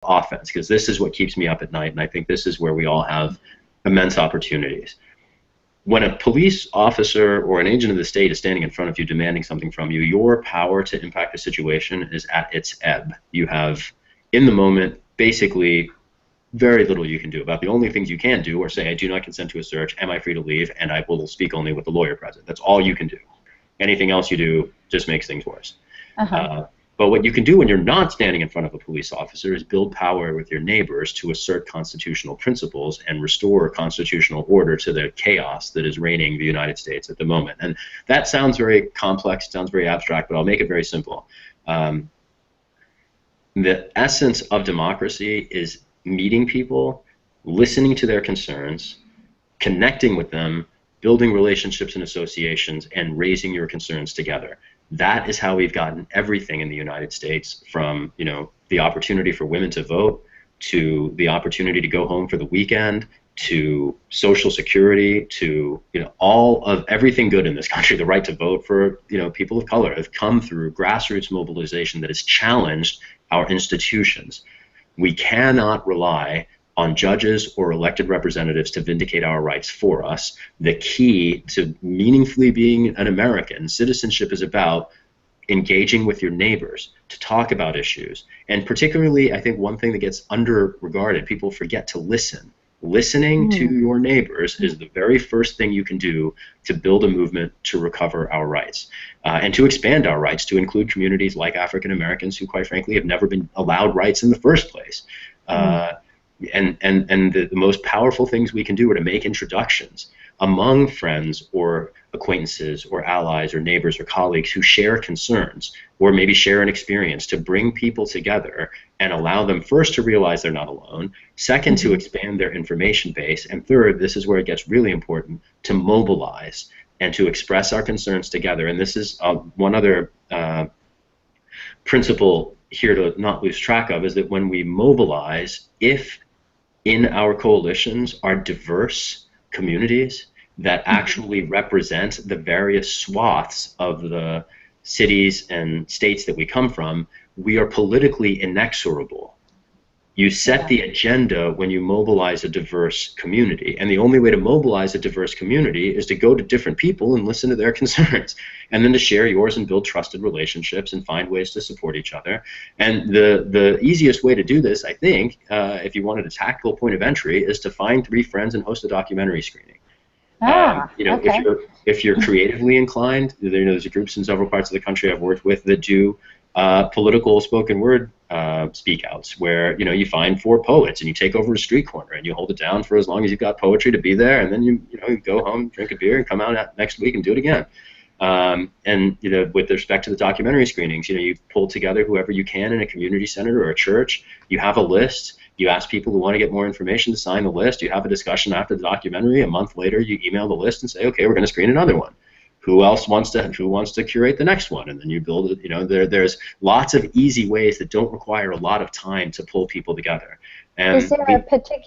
offense, because this is what keeps me up at night, and I think this is where we all have immense opportunities. When a police officer or an agent of the state is standing in front of you demanding something from you, your power to impact the situation is at its ebb. You have, in the moment, basically very little you can do about. The only things you can do are say, I do not consent to a search, am I free to leave, and I will speak only with the lawyer present. That's all you can do. Anything else you do just makes things worse. But what you can do when you're not standing in front of a police officer is build power with your neighbors to assert constitutional principles and restore constitutional order to the chaos that is reigning the United States at the moment. And that sounds very complex, sounds very abstract, but I'll make it very simple. The essence of democracy is meeting people, listening to their concerns, connecting with them, building relationships and associations, and raising your concerns together. That is how we've gotten everything in the United States, from, you know, the opportunity for women to vote, to the opportunity to go home for the weekend, to Social Security, to, you know, all of everything good in this country. The right to vote for, you know, people of color have come through grassroots mobilization that has challenged our institutions. We cannot rely on judges or elected representatives to vindicate our rights for us. The key to meaningfully being an American, citizenship is about engaging with your neighbors to talk about issues. And particularly, I think one thing that gets under-regarded, people forget to listen. Listening to your neighbors is the very first thing you can do to build a movement to recover our rights, and to expand our rights to include communities like African Americans who, quite frankly, have never been allowed rights in the first place. And the most powerful things we can do are to make introductions among friends or acquaintances or allies or neighbors or colleagues who share concerns or maybe share an experience, to bring people together and allow them, first, to realize they're not alone, second, to expand their information base, and third, this is where it gets really important, to mobilize and to express our concerns together. And this is one other principle here to not lose track of, is that when we mobilize, if in our coalitions are diverse communities that actually represent the various swaths of the cities and states that we come from, we are politically inexorable. You set the agenda when you mobilize a diverse community, and the only way to mobilize a diverse community is to go to different people and listen to their concerns, and then to share yours and build trusted relationships and find ways to support each other. And the easiest way to do this, I think, if you wanted a tactical point of entry, is to find 3 friends and host a documentary screening. You know, if you're creatively inclined, you know, there's groups in several parts of the country I've worked with that do political spoken word speak outs, where, you know, you find 4 poets and you take over a street corner and you hold it down for as long as you've got poetry to be there, and then you go home, drink a beer, and come out next week and do it again. And, you know, with respect to the documentary screenings, you know, you pull together whoever you can in a community center or a church. You have a list. You ask people who want to get more information to sign the list. You have a discussion after the documentary. A month later, you email the list and say, okay, we're going to screen another one. Who wants to curate the next one? And then you build it. You know, there's lots of easy ways that don't require a lot of time to pull people together. And is there a particular